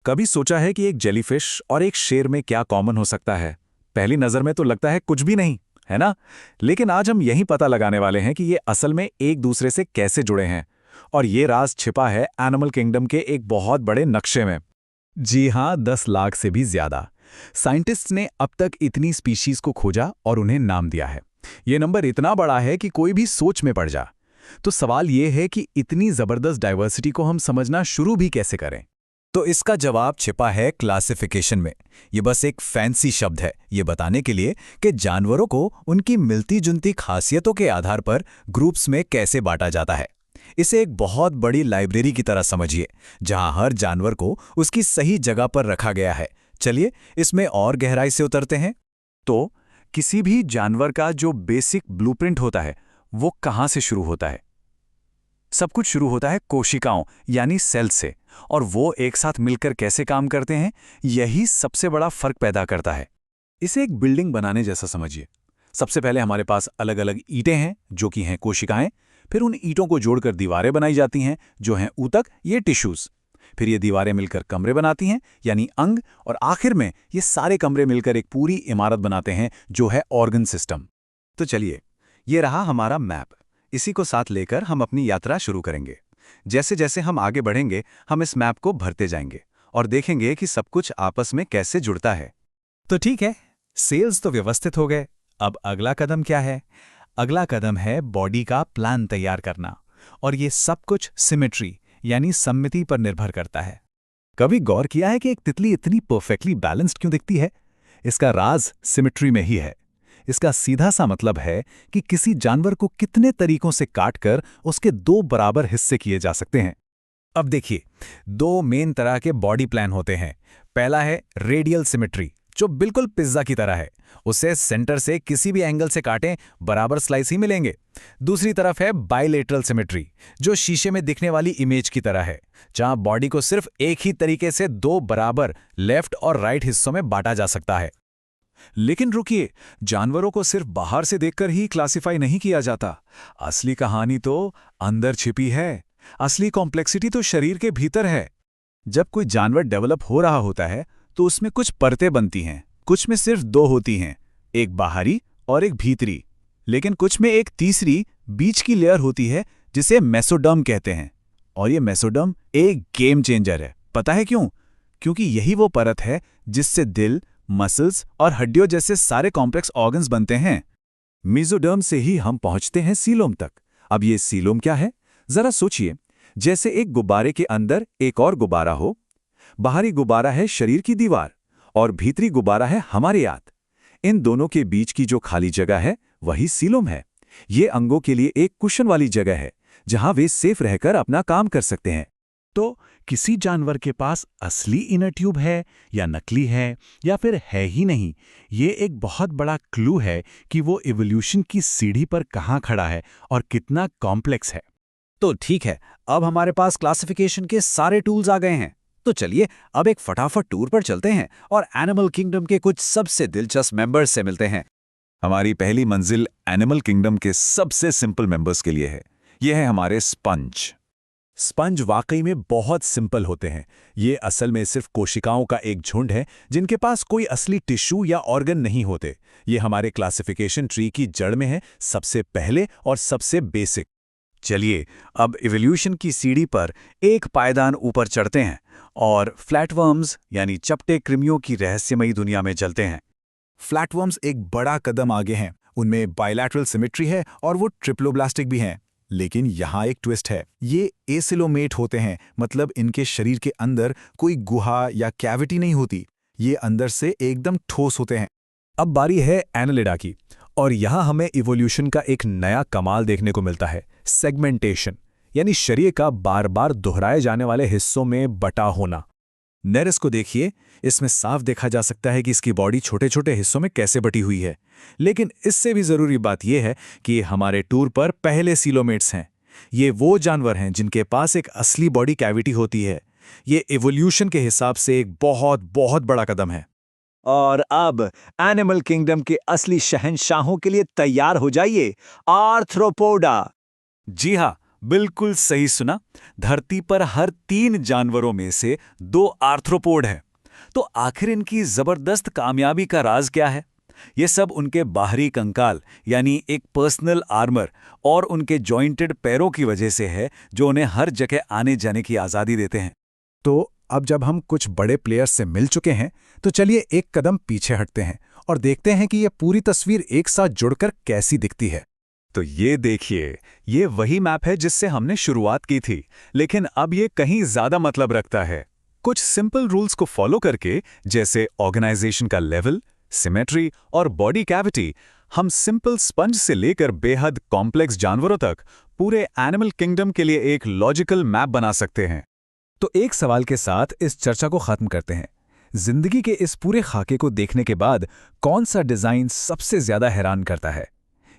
कभी सोचा है कि एक जेलीफिश और एक शेर में क्या कॉमन हो सकता है? पहली नज़र में तो लगता है कुछ भी नहीं, है ना? लेकिन आज हम यही पता लगाने वाले हैं कि ये असल में एक दूसरे से कैसे जुड़े हैं। और ये राज छिपा है एनिमल किंगडम के एक बहुत बड़े नक्शे में। जी हाँ, 10 लाख से भी ज्यादा। साइंटिस्ट्स ने अब तक इतनी स्पीशीज को खोजा और उन्हें नाम दिया है। ये नंबर इतना बड़ा है कि कोई भी सोच में पड़ जा। तो सवाल ये है कि इतनी जबरदस्त डाइवर्सिटी को हम समझना शुरू भी कैसे करें? तो इसका जवाब छिपा है क्लासिफिकेशन में। ये बस एक फैंसी शब्द है ये बताने के लिए कि जानवरों को उनकी मिलती जुलती खासियतों के आधार पर ग्रुप्स में कैसे बांटा जाता है। इसे एक बहुत बड़ी लाइब्रेरी की तरह समझिए, जहां हर जानवर को उसकी सही जगह पर रखा गया है। चलिए इसमें और गहराई से उतरते हैं। तो किसी भी जानवर का जो बेसिक ब्लूप्रिंट होता है वो कहाँ से शुरू होता है? सब कुछ शुरू होता है कोशिकाओं यानी सेल से, और वो एक साथ मिलकर कैसे काम करते हैं यही सबसे बड़ा फर्क पैदा करता है। इसे एक बिल्डिंग बनाने जैसा समझिए। सबसे पहले हमारे पास अलग अलग ईंटें हैं जो कि हैं कोशिकाएं। फिर उन ईंटों को जोड़कर दीवारें बनाई जाती हैं जो हैं ऊतक, ये टिश्यूज। फिर ये दीवारें मिलकर कमरे बनाती हैं यानी अंग, और आखिर में ये सारे कमरे मिलकर एक पूरी इमारत बनाते हैं जो है ऑर्गन सिस्टम। तो चलिए, ये रहा हमारा मैप। इसी को साथ लेकर हम अपनी यात्रा शुरू करेंगे। जैसे जैसे हम आगे बढ़ेंगे, हम इस मैप को भरते जाएंगे और देखेंगे कि सब कुछ आपस में कैसे जुड़ता है। तो ठीक है, सेल्स तो व्यवस्थित हो गए। अब अगला कदम क्या है? अगला कदम है बॉडी का प्लान तैयार करना। और ये सब कुछ सिमेट्री यानी सममिति पर निर्भर करता है। कभी गौर किया है कि एक तितली इतनी परफेक्टली बैलेंस्ड क्यों दिखती है? इसका राज सिमेट्री में ही है। इसका सीधा सा मतलब है कि किसी जानवर को कितने तरीकों से काटकर उसके 2 बराबर हिस्से किए जा सकते हैं। अब देखिए, 2 मेन तरह के बॉडी प्लान होते हैं। पहला है रेडियल सिमेट्री, जो बिल्कुल पिज्जा की तरह है। उसे सेंटर से किसी भी एंगल से काटें बराबर स्लाइस ही मिलेंगे। दूसरी तरफ है बाइलेटरल सिमेट्री, जो शीशे में दिखने वाली इमेज की तरह है, जहां बॉडी को सिर्फ एक ही तरीके से 2 बराबर लेफ्ट और राइट हिस्सों में बांटा जा सकता है। लेकिन रुकिए, जानवरों को सिर्फ बाहर से देखकर ही क्लासिफाई नहीं किया जाता। असली कहानी तो अंदर छिपी है। असली कॉम्प्लेक्सिटी तो शरीर के भीतर है। जब कोई जानवर डेवलप हो रहा होता है तो उसमें कुछ परतें बनती हैं। कुछ में सिर्फ 2 होती हैं, एक बाहरी और एक भीतरी। लेकिन कुछ में एक तीसरी बीच की लेयर होती है जिसे मेसोडर्म कहते हैं। और ये मेसोडर्म एक गेम चेंजर है। पता है क्यों? क्योंकि यही वो परत है जिससे दिल, मसल्स और हड्डियों जैसे सारे कॉम्प्लेक्स ऑर्गन्स बनते हैं। मेसोडर्म से ही हम पहुंचते हैं सीलोम तक। अब ये सीलोम क्या है? जरा सोचिए, जैसे एक गुब्बारे के अंदर एक और गुब्बारा हो। बाहरी गुब्बारा है शरीर की दीवार और भीतरी गुब्बारा है हमारी याद। इन दोनों के बीच की जो खाली जगह है वही सीलोम है। ये अंगों के लिए एक कुशन वाली जगह है जहां वे सेफ रहकर अपना काम कर सकते हैं। तो किसी जानवर के पास असली इनर ट्यूब है या नकली है या फिर है ही नहीं, ये एक बहुत बड़ा क्लू है कि वो इवोल्यूशन की सीढ़ी पर कहाँ खड़ा है और कितना कॉम्प्लेक्स है। तो ठीक है, अब हमारे पास क्लासिफिकेशन के सारे टूल्स आ गए हैं। तो चलिए अब एक फटाफट टूर पर चलते हैं और एनिमल किंगडम के कुछ सबसे दिलचस्प मेंबर्स से मिलते हैं। हमारी पहली मंजिल एनिमल किंगडम के सबसे सिंपल मेंबर्स के लिए है। ये है हमारे स्पंज। स्पंज वाकई में बहुत सिंपल होते हैं। ये असल में सिर्फ कोशिकाओं का एक झुंड है जिनके पास कोई असली टिश्यू या ऑर्गन नहीं होते। ये हमारे क्लासिफिकेशन ट्री की जड़ में है, सबसे पहले और सबसे बेसिक। चलिए अब इवोल्यूशन की सीढ़ी पर एक पायदान ऊपर चढ़ते हैं और फ्लैटवर्म्स यानी चपटे कृमियों की रहस्यमयी दुनिया में चलते हैं। फ्लैटवर्म्स एक बड़ा कदम आगे हैं। उनमें बायलैटरल सिमेट्री है और वो ट्रिप्लोब्लास्टिक भी हैं। लेकिन यहाँ एक ट्विस्ट है, ये एसिलोमेट होते हैं, मतलब इनके शरीर के अंदर कोई गुहा या कैविटी नहीं होती। ये अंदर से एकदम ठोस होते हैं। अब बारी है एनालिडा की, और यहाँ हमें इवोल्यूशन का एक नया कमाल देखने को मिलता है, सेगमेंटेशन, यानी शरीर का बार बार दोहराए जाने वाले हिस्सों में बटा होना। नेरिस को देखिए, इसमें साफ देखा जा सकता है कि इसकी बॉडी छोटे छोटे हिस्सों में कैसे बटी हुई है। लेकिन इससे भी जरूरी बात यह है कि ये हमारे टूर पर पहले सीलोमेट्स हैं। ये वो जानवर हैं जिनके पास एक असली बॉडी कैविटी होती है। ये इवोल्यूशन के हिसाब से एक बहुत बहुत बड़ा कदम है। और अब एनिमल किंगडम के असली शहंशाहों के लिए तैयार हो जाइए, आर्थ्रोपोडा। जी हाँ, बिल्कुल सही सुना। धरती पर हर 3 जानवरों में से 2 आर्थ्रोपोड हैं। तो आखिर इनकी जबरदस्त कामयाबी का राज क्या है? ये सब उनके बाहरी कंकाल यानी एक पर्सनल आर्मर और उनके जॉइंटेड पैरों की वजह से है, जो उन्हें हर जगह आने जाने की आज़ादी देते हैं। तो अब जब हम कुछ बड़े प्लेयर्स से मिल चुके हैं, तो चलिए एक कदम पीछे हटते हैं और देखते हैं कि ये पूरी तस्वीर एक साथ जुड़कर कैसी दिखती है। तो ये देखिए, ये वही मैप है जिससे हमने शुरुआत की थी, लेकिन अब ये कहीं ज्यादा मतलब रखता है। कुछ सिंपल रूल्स को फॉलो करके, जैसे ऑर्गेनाइजेशन का लेवल, सिमेट्री और बॉडी कैविटी, हम सिंपल स्पंज से लेकर बेहद कॉम्प्लेक्स जानवरों तक पूरे एनिमल किंगडम के लिए एक लॉजिकल मैप बना सकते हैं। तो एक सवाल के साथ इस चर्चा को खत्म करते हैं। जिंदगी के इस पूरे खाके को देखने के बाद कौन सा डिजाइन सबसे ज्यादा हैरान करता है?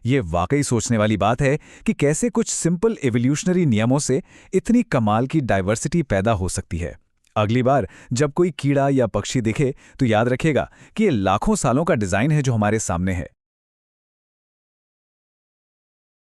ये वाकई सोचने वाली बात है कि कैसे कुछ सिंपल एवोल्यूशनरी नियमों से इतनी कमाल की डाइवर्सिटी पैदा हो सकती है। अगली बार जब कोई कीड़ा या पक्षी दिखे तो याद रखेगा कि ये लाखों सालों का डिजाइन है जो हमारे सामने है।